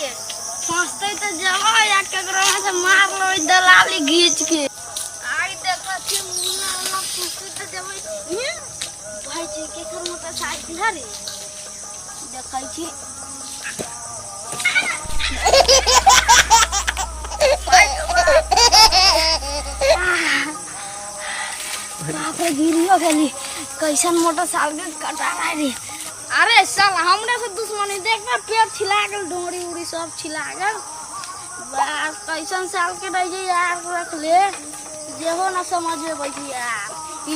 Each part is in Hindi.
रे फंसते तो जवा या केकरो से मार लो दलाली घींच के आई देखा छी मुन्ना वाला फंसते तो जवा भाई जी के घर मोटरसाइकिल है रे देखै छी बाप रे गिरियो गेली कैसन मोटरसाइकिल कटा रे। अरे साला हमरे से दुश्मनी देख ना पेट छिला गेल डोरी उड़ी सब छिला गेल बस कैसन साल के रह जे यार रख ले जेहो ना समझ में बैठी यार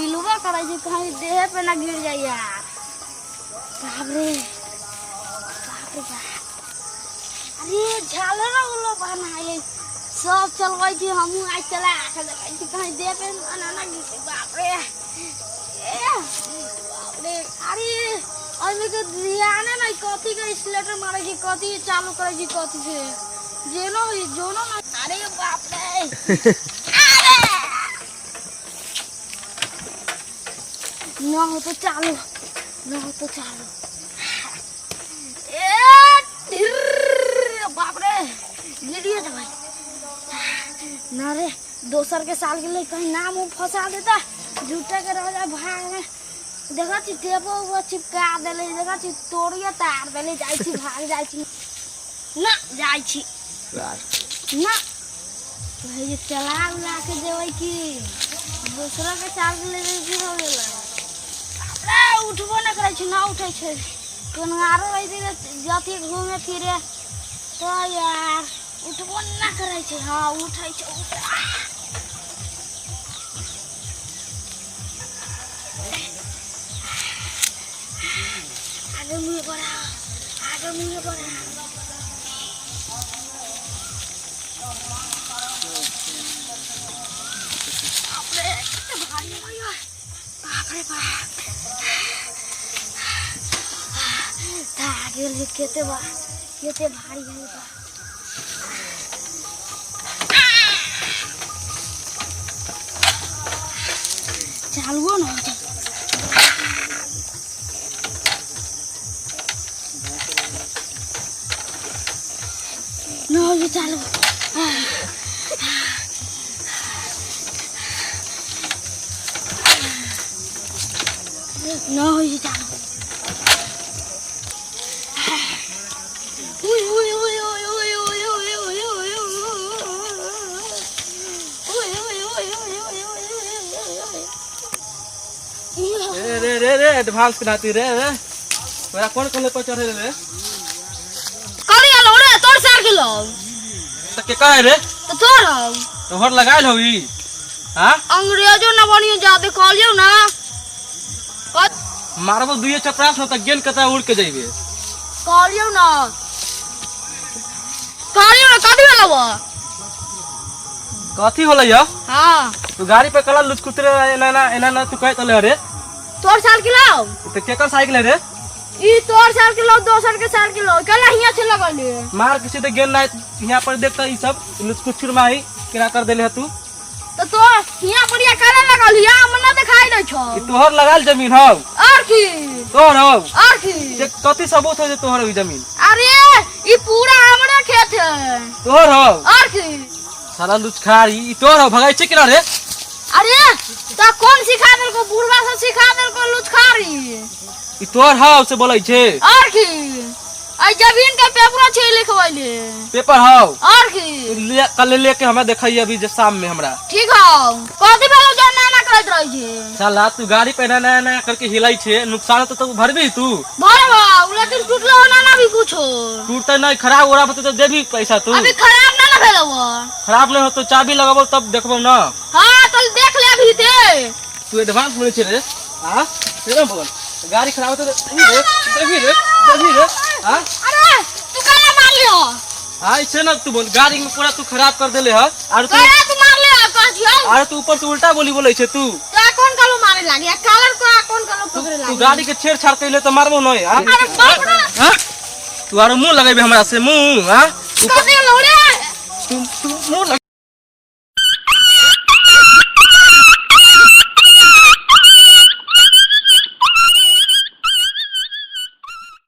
इलुआ करे जे कहीं देह पे ना गिर जाए यार। बाप रे अरे झाले ना उलो बनाए सब चलवाई थी हम आज चला के देखाई थी कहीं देह पे ना गिर। बाप रे अरे अभी तो ध्यान नहीं कथी के स्लेटर मारे की कथी चालू करे जी कथी से जेनो जोनो ना। अरे बाप रे ना हो तो चालू बाप रे गिरिए तो भाई ना रे दोसर के साल के लिए कहीं नाम फंसा देता झूठे के रह जाए भाग में देखा छी टेपो वो चिपका देले देखा छी तोड़िए तार देले जाई छी भाग जाई छी ना जाई छी ना भाई ये चला उला के देवई की दूसरा के साल के ले की हो गेल अरे उठबो ना करे छी ना उठै छै कोनारो रहि दे जाती घूमे फिरे तो यार उठबो ना करे छै। हां उठै छै आगे मुझे बढ़ा बापरे कितने भारी है यार बापरे बाप आगे ले कितने भारी है चालू ना no ये चालू no ये चालू रे एडवांस कराती रे तोरा कौन कॉलेज पर चढ़े रे करी आलो रे तोर सार किलो त के काहे रे तो तोर तोहर लगाइल होई हां अंग्रेजो ना बनियो जादे कहलियो ना मारबो दुइये चपरास न त गेन कता उड़ के जाइबे कहलियो ना कथी वाला कथी होलै या हां तू गाड़ी पे कला लुचकुतरे एना तू कहत ले रे तोर साल किलो त केकर साइकिल है रे ई तोर साल किलो दोसर के साल किलो कला हिया से लगले मार किसी ते गेन नहीं यहां पर देखता ई सब लुचकुचुर माही केना कर देले है तू तो हिया बढ़िया कला लगल हिया मन्ना दिखाई नै छौ ई तोहर लगाल जमीन हौ और की तोहर हौ और की जे कथि सबूत है जे तोहर ई जमीन अरे ई पूरा हमरे खेत है तोहर हौ और की साला लुचखारी ई तोहर हौ भगाई छै केना रे अरे त कौन सिखा देल को बुढ़वा से सिखा देल को लुचखारी ई तोहर हौ से बोलै छै और की आई जमीन के पेपर छै लिखवाइले पेपर हौ और की कल लेके हमरा देखै अभी जे शाम में हमरा ठीक हौ कथि भेलौ जे ना करत रहै छै साला तू गाड़ी पे ना करके हिलाई छै नुकसान तो भरबी तू भरबा लेकिन टूटलो ना भी कुछो टूटते नहीं खराब हो रहा तो देबी पैसा तू अभी खराब ना भेलौ खराब नहीं हो तो चाबी लगाबो तब देखबो ना हां तो देख ले अभी ते तू एडवांस बोले छै रे हां तेरा बोल गाड़ी खराब तो देबी रे हां अरे तू काला मार लियो हां इसे ना तू बोल गाड़ी में पूरा तू खराब कर देले ह और तू मार ले कहथियो अरे तू ऊपर से उल्टा बोले छै तू कौन कालो मारे लागे कलर को कौन कालो पकड़े लागे तू गाड़ी के छेड़छाड़ कइले तो मारबो नहीं हां अरे बाप रे हां तू आरो मुंह लगाइबे हमरा से मुंह हां कथि लौड़े तू मुंह